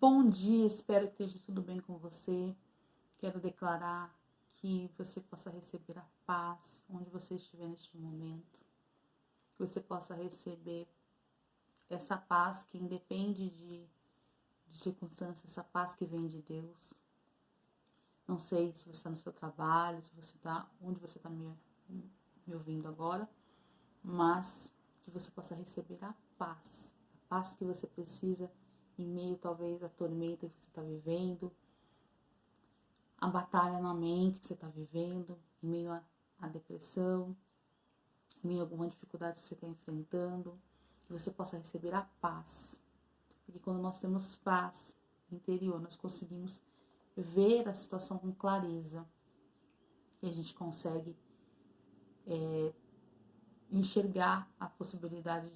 Bom dia, espero que esteja tudo bem com você. Quero declarar que você possa receber a paz onde você estiver neste momento. Que você possa receber essa paz que independe de circunstâncias, essa paz que vem de Deus. Não sei se você está no seu trabalho, se você está onde você está me ouvindo agora, mas que você possa receber a paz que você precisa em meio talvez à tormenta que você está vivendo, a batalha na mente que você está vivendo, em meio à depressão, em meio a alguma dificuldade que você está enfrentando, que você possa receber a paz. Porque quando nós temos paz interior, nós conseguimos ver a situação com clareza e a gente consegue enxergar a possibilidade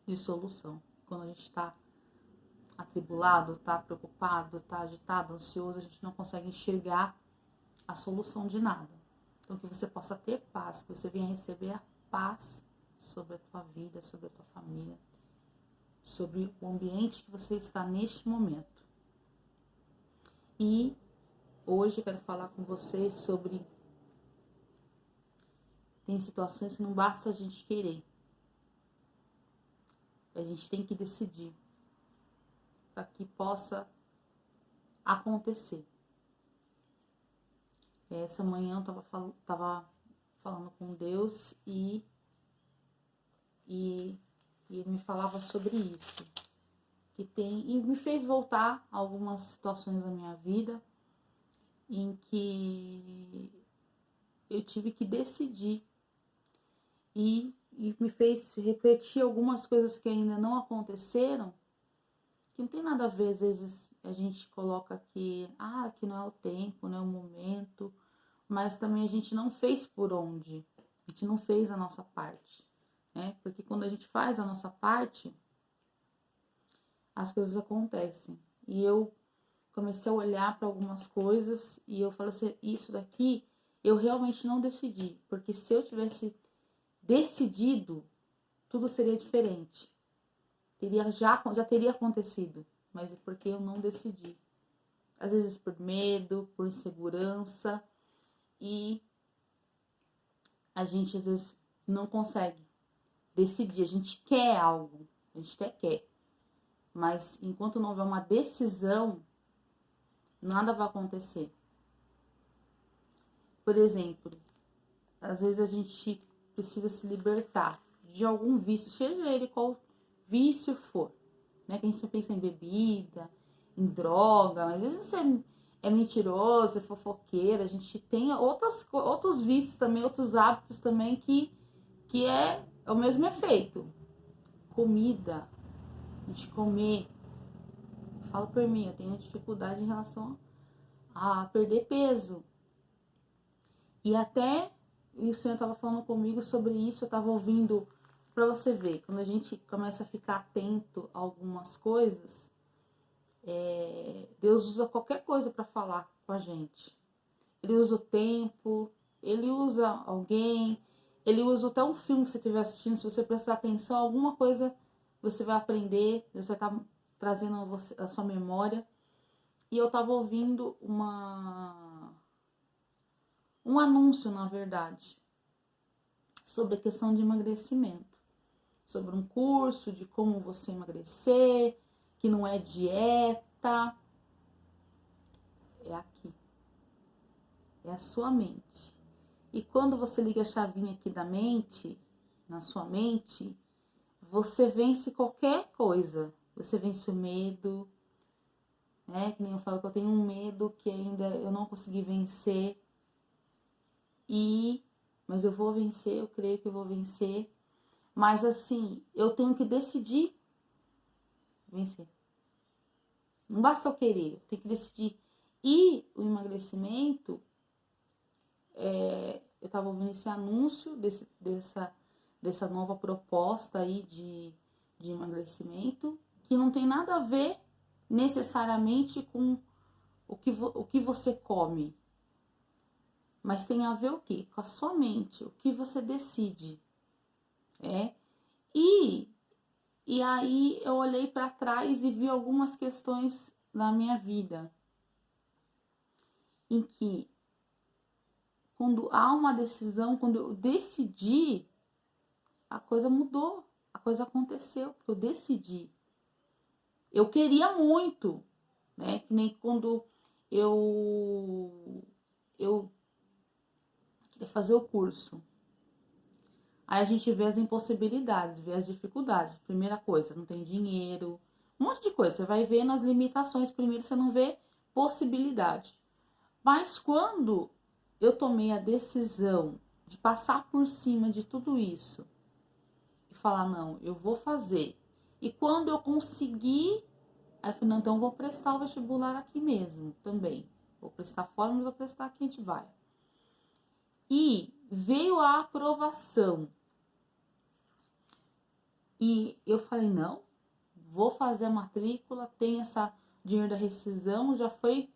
de solução. Quando a gente está atribulado, está preocupado, está agitado, ansioso, a gente não consegue enxergar a solução de nada. Então que você possa ter paz, que você venha receber a paz sobre a tua vida, sobre a tua família, sobre o ambiente que você está neste momento. E hoje eu quero falar com vocês sobre tem situações que não basta a gente querer. A gente tem que decidir para que possa acontecer. Essa manhã eu tava falando com Deus e ele me falava sobre isso. E me fez voltar a algumas situações da minha vida em que eu tive que decidir e me fez repetir algumas coisas que ainda não aconteceram, que não tem nada a ver, às vezes a gente coloca aqui, que não é o tempo, não é o momento, mas também a gente não fez por onde, a gente não fez a nossa parte, né? Porque quando a gente faz a nossa parte, as coisas acontecem. E eu comecei a olhar para algumas coisas e eu falei assim, isso daqui eu realmente não decidi, porque se eu tivesse decidido, tudo seria diferente. Já teria acontecido, mas é porque eu não decidi. Às vezes por medo, por insegurança, e a gente às vezes não consegue decidir. A gente quer algo, a gente até quer, mas enquanto não houver uma decisão, nada vai acontecer. Por exemplo, às vezes a gente precisa se libertar de algum vício, seja ele qual vício for, né? Que a gente pensa em bebida, em droga, mas às vezes você é mentiroso, é fofoqueiro, a gente tem outros vícios também, outros hábitos também que é o mesmo efeito. Comida, a gente comer. Eu falo por mim, eu tenho dificuldade em relação a perder peso. E até o senhor estava falando comigo sobre isso, eu estava ouvindo, para você ver, quando a gente começa a ficar atento a algumas coisas, Deus usa qualquer coisa para falar com a gente. Ele usa o tempo, ele usa alguém, ele usa até um filme que você estiver assistindo, se você prestar atenção, alguma coisa você vai aprender, Deus vai estar trazendo a sua memória. E eu estava ouvindo um anúncio, na verdade, sobre a questão de emagrecimento, sobre um curso de como você emagrecer, que não é dieta, é aqui, é a sua mente. E quando você liga a chavinha aqui da mente, na sua mente, você vence qualquer coisa, você vence o medo, né? Que nem eu falo que eu tenho um medo que ainda eu não consegui vencer, mas eu vou vencer, eu creio que eu vou vencer. Mas assim, eu tenho que decidir vencer. Não basta eu querer, eu tenho que decidir. E o emagrecimento, eu estava ouvindo esse anúncio dessa nova proposta aí de emagrecimento, que não tem nada a ver necessariamente com o que você come. Mas tem a ver o quê? Com a sua mente, o que você decide. E E aí eu olhei para trás e vi algumas questões na minha vida em que, quando há uma decisão, quando eu decidi, a coisa mudou, a coisa aconteceu, porque eu decidi. Eu queria muito, né? Que nem quando eu queria fazer o curso. Aí a gente vê as impossibilidades, vê as dificuldades. Primeira coisa, não tem dinheiro, um monte de coisa. Você vai vendo as limitações primeiro, você não vê possibilidade. Mas quando eu tomei a decisão de passar por cima de tudo isso e falar, não, eu vou fazer. E quando eu conseguir, aí eu falei, não, então eu vou prestar o vestibular aqui mesmo também. Vou prestar fora, mas vou prestar aqui, a gente vai. E veio a aprovação. E eu falei, não, vou fazer a matrícula, tem essa dinheiro da rescisão, já foi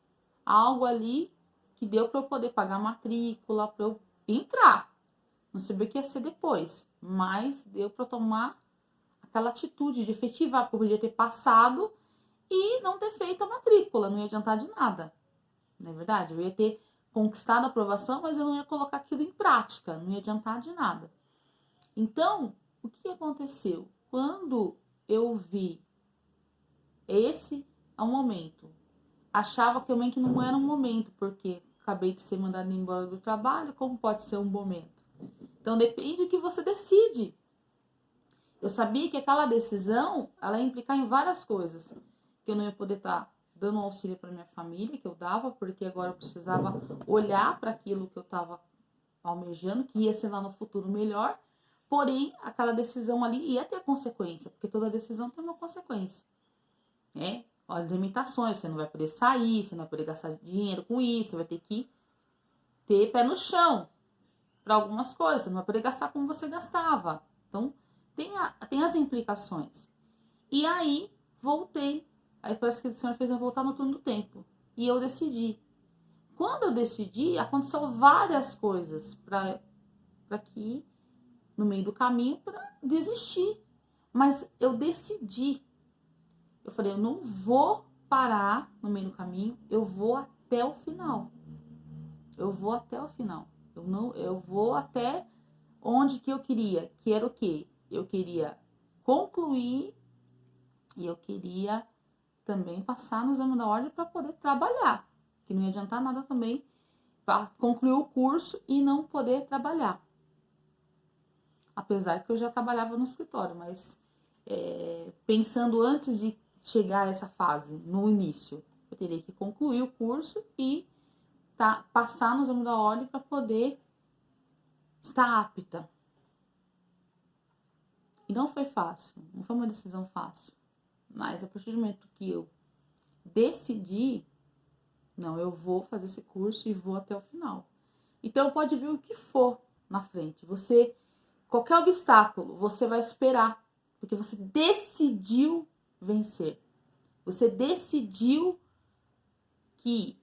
algo ali que deu para eu poder pagar a matrícula, para eu entrar. Não sabia o que ia ser depois, mas deu para eu tomar aquela atitude de efetivar, porque eu podia ter passado e não ter feito a matrícula, não ia adiantar de nada, não é verdade? Eu ia ter conquistado a aprovação, mas eu não ia colocar aquilo em prática, não ia adiantar de nada. Então, o que aconteceu? Quando eu vi esse é um momento, achava que também que não era um momento, porque acabei de ser mandada embora do trabalho, como pode ser um momento? Então depende do que você decide. Eu sabia que aquela decisão, ela ia implicar em várias coisas, que eu não ia poder estar dando auxílio para minha família, que eu dava, porque agora eu precisava olhar para aquilo que eu estava almejando, que ia ser lá no futuro melhor, porém, aquela decisão ali ia ter consequência, porque toda decisão tem uma consequência, né? As limitações, você não vai poder sair, você não vai poder gastar dinheiro com isso, você vai ter que ter pé no chão para algumas coisas, você não vai poder gastar como você gastava. Então, tem as implicações. E aí, voltei. Aí parece que o Senhor fez eu voltar no turno do tempo. E eu decidi. Quando eu decidi, aconteceu várias coisas para que, no meio do caminho, para desistir. Mas eu decidi. Eu falei, eu não vou parar no meio do caminho, eu vou até o final. Eu vou até o final. Eu vou até onde que eu queria, que era o quê? Eu queria concluir e eu queria também passar no exame da ordem para poder trabalhar, que não ia adiantar nada também para concluir o curso e não poder trabalhar. Apesar que eu já trabalhava no escritório, mas pensando antes de chegar a essa fase, no início, eu teria que concluir o curso e passar no exame da ordem para poder estar apta. E não foi fácil, não foi uma decisão fácil. Mas a partir do momento que eu decidi, não, eu vou fazer esse curso e vou até o final. Então pode vir o que for na frente. Qualquer obstáculo, você vai superar, porque você decidiu vencer. Você decidiu que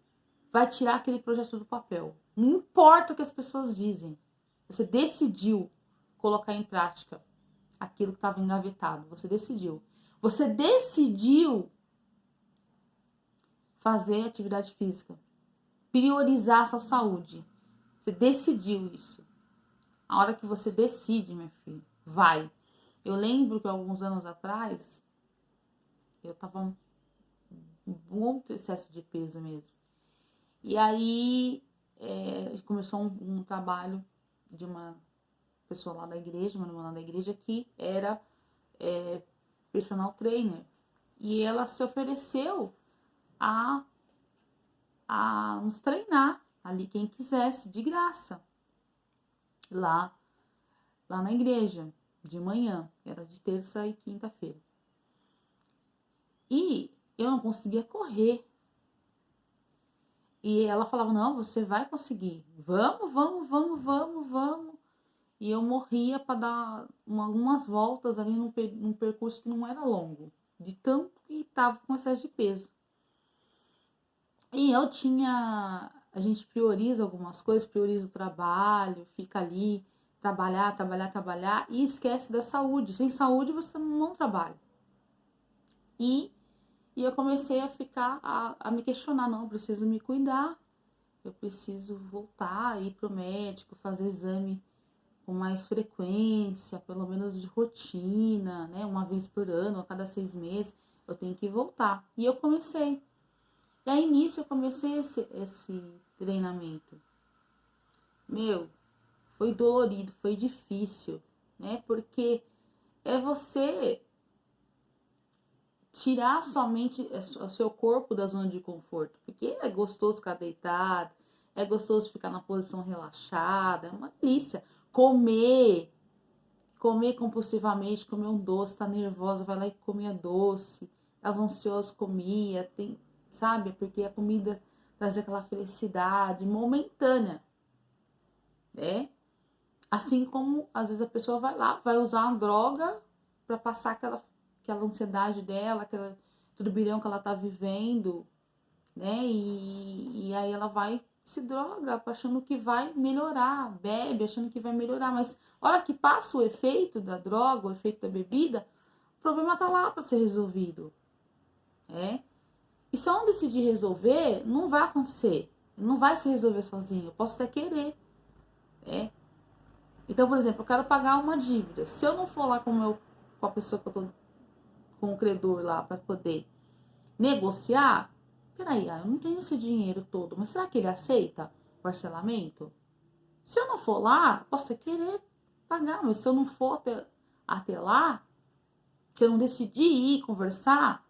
vai tirar aquele projeto do papel. Não importa o que as pessoas dizem. Você decidiu colocar em prática aquilo que estava engavetado. Você decidiu. Você decidiu fazer atividade física. Priorizar a sua saúde. Você decidiu isso. A hora que você decide, minha filha, vai. Eu lembro que alguns anos atrás, eu tava muito excesso de peso mesmo. E aí começou um trabalho de uma pessoa lá da igreja, uma irmã lá da igreja, que era personal trainer. E ela se ofereceu a nos treinar ali, quem quisesse, de graça. Lá na igreja, de manhã. Era de terça e quinta-feira. E eu não conseguia correr. E ela falava, não, você vai conseguir. Vamos. E eu morria para dar algumas voltas ali num percurso que não era longo. De tanto que estava com excesso de peso. E a gente prioriza algumas coisas, prioriza o trabalho, fica ali trabalhar, trabalhar, trabalhar e esquece da saúde. Sem saúde você não trabalha. E eu comecei a ficar, a me questionar, não, eu preciso me cuidar, eu preciso voltar, ir pro médico, fazer exame com mais frequência, pelo menos de rotina, né? Uma vez por ano, a cada 6 meses, eu tenho que voltar. E eu comecei. E aí, nisso, eu comecei esse treinamento. Meu, foi dolorido, foi difícil, né? Porque é você tirar somente o seu corpo da zona de conforto. Porque é gostoso ficar deitado, é gostoso ficar na posição relaxada, é uma delícia. Comer compulsivamente, comer um doce, tá nervosa, vai lá e comia doce, tava ansioso, comia, tem, sabe? Porque a comida traz aquela felicidade momentânea, né? Assim como às vezes a pessoa vai lá, vai usar uma droga para passar aquela ansiedade dela, aquele turbilhão que ela tá vivendo, né? E aí ela vai se droga, achando que vai melhorar, bebe, achando que vai melhorar, mas a hora que passa o efeito da droga, o efeito da bebida, o problema tá lá para ser resolvido, né? E se eu não decidir resolver, não vai acontecer, não vai se resolver sozinho, eu posso até querer, né? Então, por exemplo, eu quero pagar uma dívida, se eu não for lá com a pessoa que eu tô, com o credor lá para poder negociar, peraí, eu não tenho esse dinheiro todo, mas será que ele aceita parcelamento? Se eu não for lá, posso até querer pagar, mas se eu não for até lá, que eu não decidi ir conversar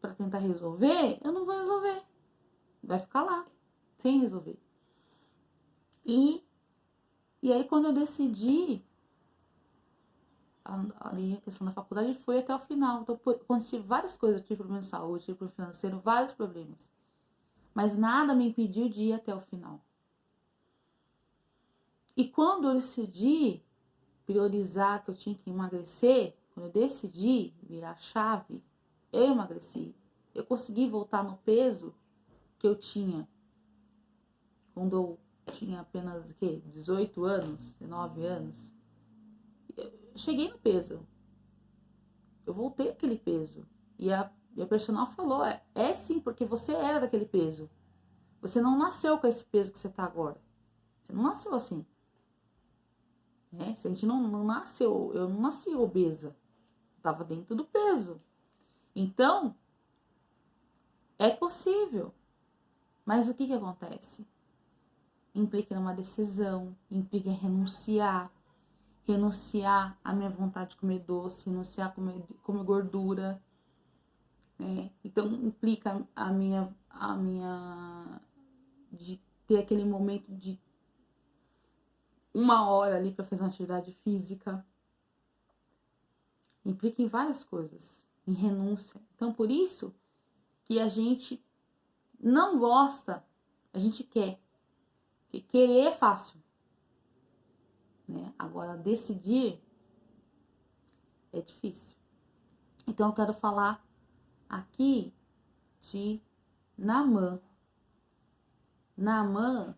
para tentar resolver, eu não vou resolver. Vai ficar lá, sem resolver. E aí, quando eu decidi, ali a questão da faculdade foi até o final. Então, aconteceu várias coisas, eu tive problema de saúde, tive problema financeiro, vários problemas. Mas nada me impediu de ir até o final. E quando eu decidi priorizar que eu tinha que emagrecer, quando eu decidi virar a chave, eu emagreci. Eu consegui voltar no peso que eu tinha quando eu tinha apenas, 18 anos, 19 anos. Eu cheguei no peso. Eu voltei aquele peso. E a personal falou, é sim, porque você era daquele peso. Você não nasceu com esse peso que você tá agora. Você não nasceu assim. Né? Se a gente não nasceu, eu não nasci obesa. Estava dentro do peso. Então, é possível. Mas o que acontece? Implica numa decisão, implica em renunciar à minha vontade de comer doce, renunciar a comer gordura, né? Então, implica a minha de ter aquele momento de 1 hora ali para fazer uma atividade física. Implica em várias coisas, em renúncia. Então, por isso que a gente não gosta, a gente quer. Porque querer é fácil, né? Agora, decidir é difícil. Então, eu quero falar aqui de Naamã. Naamã,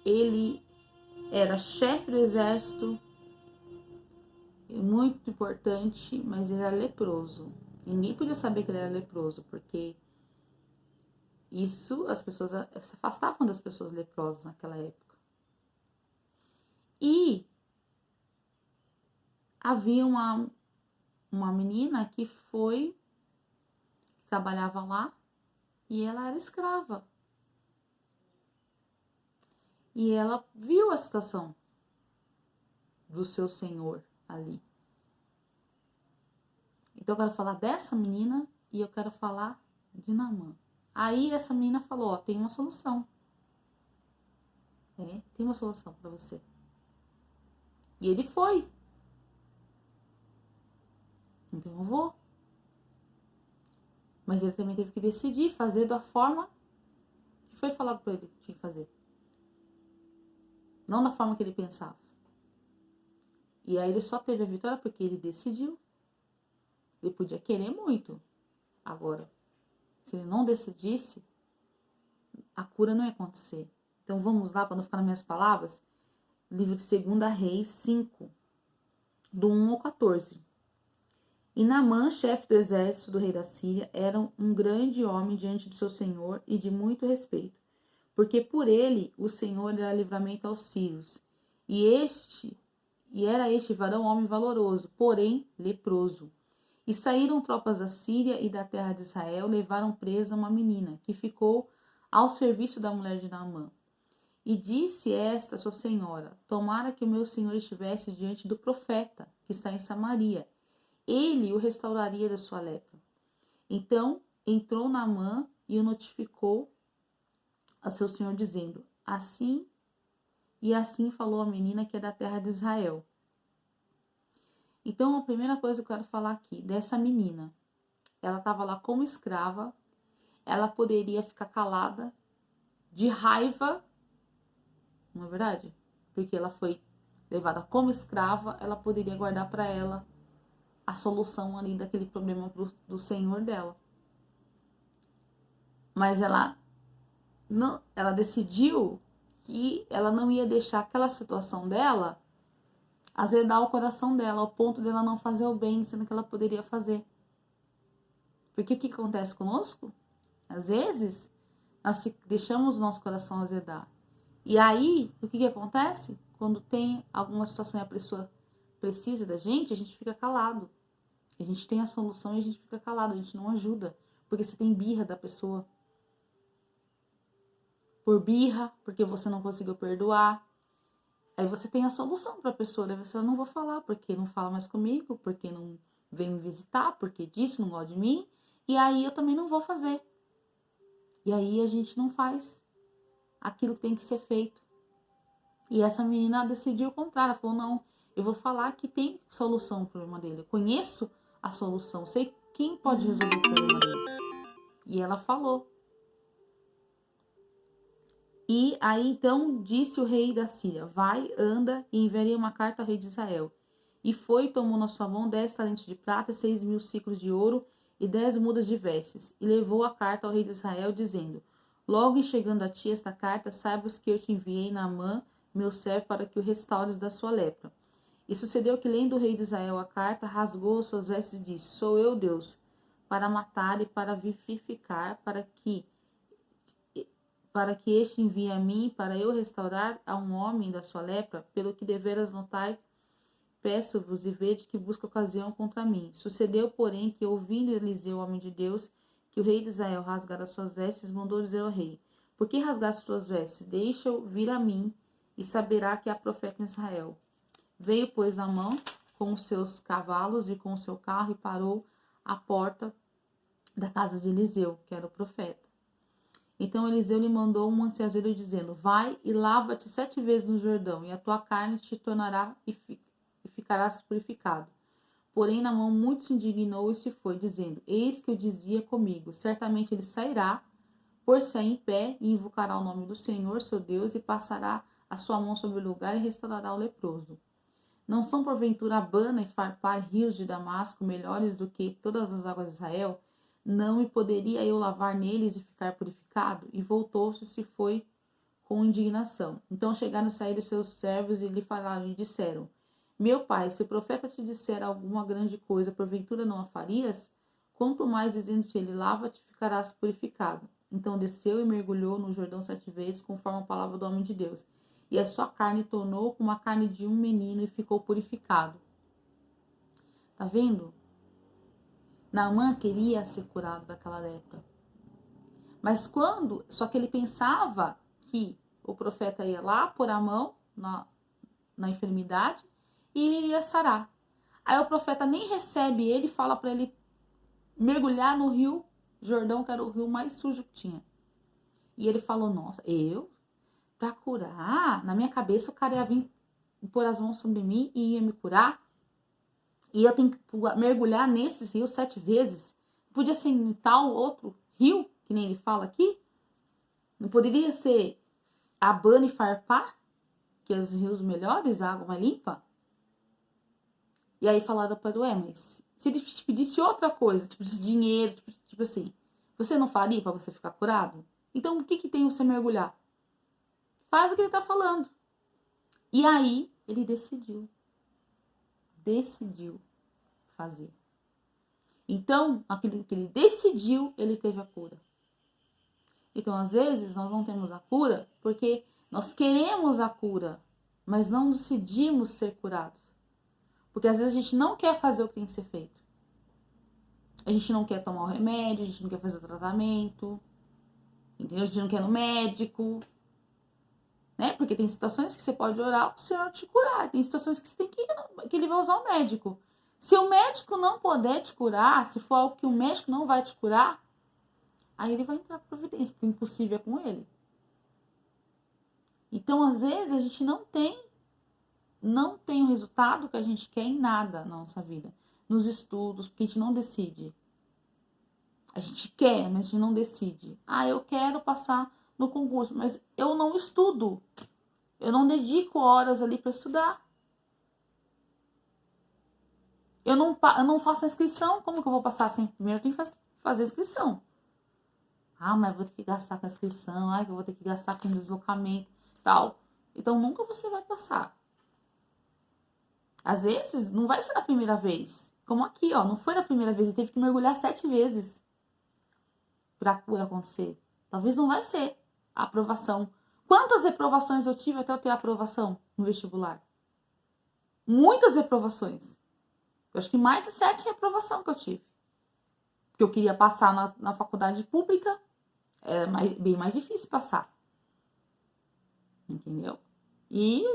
ele era chefe do exército, muito importante, mas ele era leproso. Ninguém podia saber que ele era leproso, porque isso, as pessoas se afastavam das pessoas leprosas naquela época. E havia uma menina que trabalhava lá, e ela era escrava. E ela viu a situação do seu senhor ali. Então eu quero falar dessa menina e eu quero falar de Naamã. Aí essa menina falou, ó, tem uma solução. Tem uma solução para você. E ele foi. Então eu vou. Mas ele também teve que decidir fazer da forma que foi falado para ele que tinha que fazer. Não da forma que ele pensava. E aí ele só teve a vitória porque ele decidiu. Ele podia querer muito. Agora, se ele não decidisse, a cura não ia acontecer. Então vamos lá, para não ficar nas minhas palavras. livro de 2 Reis 5, do 1 ao 14. E Naamã, chefe do exército do rei da Síria, era um grande homem diante do seu senhor e de muito respeito, porque por ele o Senhor era livramento aos sírios. E era este varão homem valoroso, porém leproso. E saíram tropas da Síria e da terra de Israel, levaram presa uma menina, que ficou ao serviço da mulher de Naamã. E disse esta sua senhora: tomara que o meu senhor estivesse diante do profeta, que está em Samaria. Ele o restauraria da sua lepra. Então entrou Naamã e o notificou a seu senhor, dizendo: assim falou a menina que é da terra de Israel. Então, a primeira coisa que eu quero falar aqui, dessa menina, ela estava lá como escrava, ela poderia ficar calada, de raiva, não é verdade? Porque ela foi levada como escrava, ela poderia guardar para ela a solução ali daquele problema do senhor dela. Mas ela decidiu que ela não ia deixar aquela situação dela azedar o coração dela, ao ponto dela não fazer o bem, sendo que ela poderia fazer. Porque o que acontece conosco? Às vezes, nós deixamos o nosso coração azedar. E aí, o que acontece? Quando tem alguma situação e a pessoa precisa da gente, a gente fica calado. A gente tem a solução e a gente fica calado, a gente não ajuda. Porque você tem birra da pessoa. Por birra, porque você não conseguiu perdoar. Aí você tem a solução para a pessoa, daí você não vou falar, porque não fala mais comigo, porque não vem me visitar, porque disso, não gosta de mim, e aí eu também não vou fazer. E aí a gente não faz aquilo que tem que ser feito. E essa menina decidiu o contrário, ela falou: não, eu vou falar que tem solução para o problema dele, eu conheço a solução, sei quem pode resolver o problema dele. E ela falou. E aí então disse o rei da Síria: vai, anda e enviarei uma carta ao rei de Israel. E foi e tomou na sua mão 10 talentos de prata, 6.000 ciclos de ouro e 10 mudas de vestes. E levou a carta ao rei de Israel, dizendo: logo em chegando a ti esta carta, saibas que eu te enviei Naamã, meu servo, para que o restaures da sua lepra. E sucedeu que, lendo o rei de Israel a carta, rasgou suas vestes e disse: sou eu, Deus, para matar e para vivificar, para que este envie a mim, para eu restaurar a um homem da sua lepra, pelo que deveras notai, peço-vos e vede que busca ocasião contra mim. Sucedeu, porém, que, ouvindo Eliseu, homem de Deus, que o rei de Israel rasgara suas vestes, mandou dizer ao rei: por que rasgaste tuas vestes? Deixa-o vir a mim, e saberá que há profeta em Israel. Veio, pois, Naamã com os seus cavalos e com o seu carro, e parou à porta da casa de Eliseu, que era o profeta. Então Eliseu lhe mandou um mensageiro dizendo: vai e lava-te 7 vezes no Jordão, e a tua carne te tornará e ficarás purificado. Porém Naamã muito se indignou e se foi, dizendo: eis que eu dizia comigo, certamente ele sairá, pôr-se em pé, e invocará o nome do Senhor, seu Deus, e passará a sua mão sobre o lugar e restaurará o leproso. Não são porventura Abana e Farpar, rios de Damasco, melhores do que todas as águas de Israel? Não me poderia eu lavar neles e ficar purificado? E voltou-se e se foi com indignação. Então chegaram a sair os seus servos e lhe falaram e disseram: meu pai, se o profeta te disser alguma grande coisa, porventura não a farias? Quanto mais dizendo-te ele: lava-te, ficarás purificado. Então desceu e mergulhou no Jordão 7 vezes, conforme a palavra do homem de Deus. E a sua carne tornou como a carne de um menino e ficou purificado. Tá vendo? Naamã queria ser curado daquela lepra. Mas só que ele pensava que o profeta ia lá pôr a mão na enfermidade e ele iria sarar. Aí o profeta nem recebe ele e fala para ele mergulhar no rio Jordão, que era o rio mais sujo que tinha. E ele falou: nossa, pra curar? Na minha cabeça o cara ia vir pôr as mãos sobre mim e ia me curar? E eu tenho que mergulhar nesses rios 7 vezes? Podia ser em tal outro rio, que nem ele fala aqui? Não poderia ser Abana e Farpar, que é os rios melhores, a água mais limpa? E aí falaram para ele: mas se ele te pedisse outra coisa, tipo de dinheiro, tipo assim, você não faria para você ficar curado? Então o que tem você mergulhar? Faz o que ele tá falando. E aí ele decidiu fazer. Então, aquilo que ele decidiu, ele teve a cura. Então, às vezes, nós não temos a cura porque nós queremos a cura, mas não decidimos ser curados. Porque às vezes a gente não quer fazer o que tem que ser feito. A gente não quer tomar o remédio, a gente não quer fazer o tratamento, entendeu? A gente não quer ir no médico, né? Porque tem situações que você pode orar para o Senhor te curar, tem situações que você tem que ele vai usar o médico. Se o médico não puder te curar, se for algo que o médico não vai te curar, aí ele vai entrar com providência, porque o impossível é com ele. Então, às vezes, a gente não tem o resultado que a gente quer em nada na nossa vida. Nos estudos, porque a gente não decide. A gente quer, mas a gente não decide. Ah, eu quero passar no concurso, mas eu não estudo. Eu não dedico horas ali para estudar. Eu não faço a inscrição. Como que eu vou passar assim? Primeiro eu tenho que fazer a inscrição. Ah, mas eu vou ter que gastar com a inscrição. Ah, eu vou ter que gastar com deslocamento e tal. Então, nunca você vai passar. Às vezes, não vai ser na primeira vez. Como aqui, ó. Não foi na primeira vez. Ele teve que mergulhar 7 vezes para a cura acontecer. Talvez não vai ser a aprovação. Quantas reprovações eu tive até eu ter a aprovação no vestibular? Muitas reprovações. Eu acho que mais de 7 reprovações que eu tive. Porque eu queria passar na faculdade pública. É bem mais difícil passar. Entendeu? E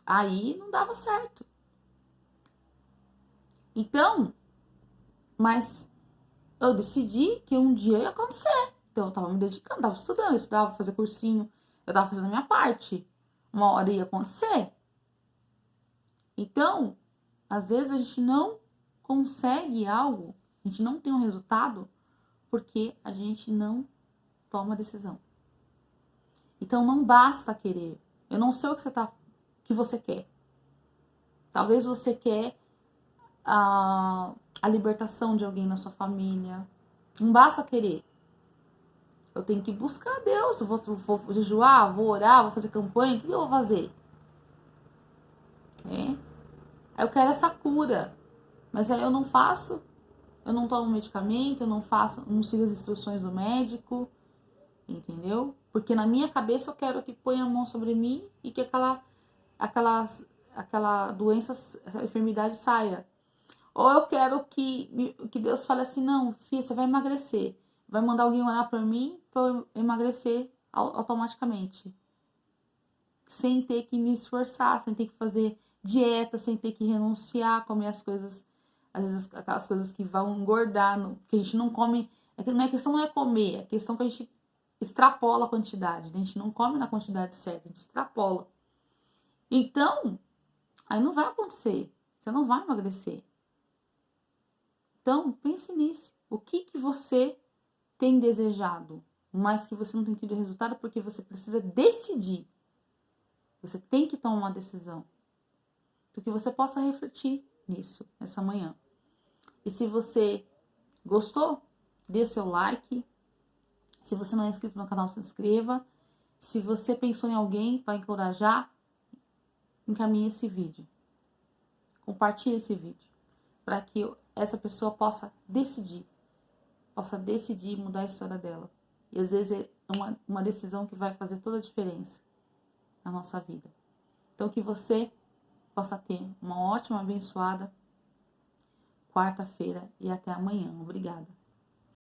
aí não dava certo. Então, mas eu decidi que um dia ia acontecer. Então eu tava me dedicando, tava estudando, eu estudava, fazer cursinho, eu tava fazendo a minha parte. Uma hora ia acontecer. Então, às vezes a gente não consegue algo, a gente não tem um resultado, porque a gente não toma decisão. Então não basta querer. Eu não sei o que você quer. Talvez você quer a libertação de alguém na sua família. Não basta querer. Eu tenho que buscar Deus. Eu vou jejuar, vou orar, vou fazer campanha. O que eu vou fazer? Aí eu quero essa cura. Mas aí eu não faço. Eu não tomo medicamento, eu não sigo as instruções do médico. Entendeu? Porque na minha cabeça eu quero que ponha a mão sobre mim e que aquela doença, essa enfermidade saia. Ou eu quero que Deus fale assim, não, filha, você vai emagrecer. Vai mandar alguém orar por mim para eu emagrecer automaticamente. Sem ter que me esforçar, sem ter que fazer dieta, sem ter que renunciar, comer as coisas, às vezes aquelas coisas que vão engordar, que a gente não come. A questão não é comer, a questão que a gente extrapola a quantidade. A gente não come na quantidade certa, a gente extrapola. Então, aí não vai acontecer. Você não vai emagrecer. Então, pense nisso. O que você tem desejado, mas que você não tem tido resultado, porque você precisa decidir. Você tem que tomar uma decisão. Para que você possa refletir nisso, nessa manhã. E se você gostou, dê seu like. Se você não é inscrito no canal, se inscreva. Se você pensou em alguém para encorajar, encaminhe esse vídeo. Compartilhe esse vídeo. Para que essa pessoa possa decidir mudar a história dela. E às vezes é uma decisão que vai fazer toda a diferença na nossa vida. Então que você possa ter uma ótima, abençoada quarta-feira e até amanhã. Obrigada.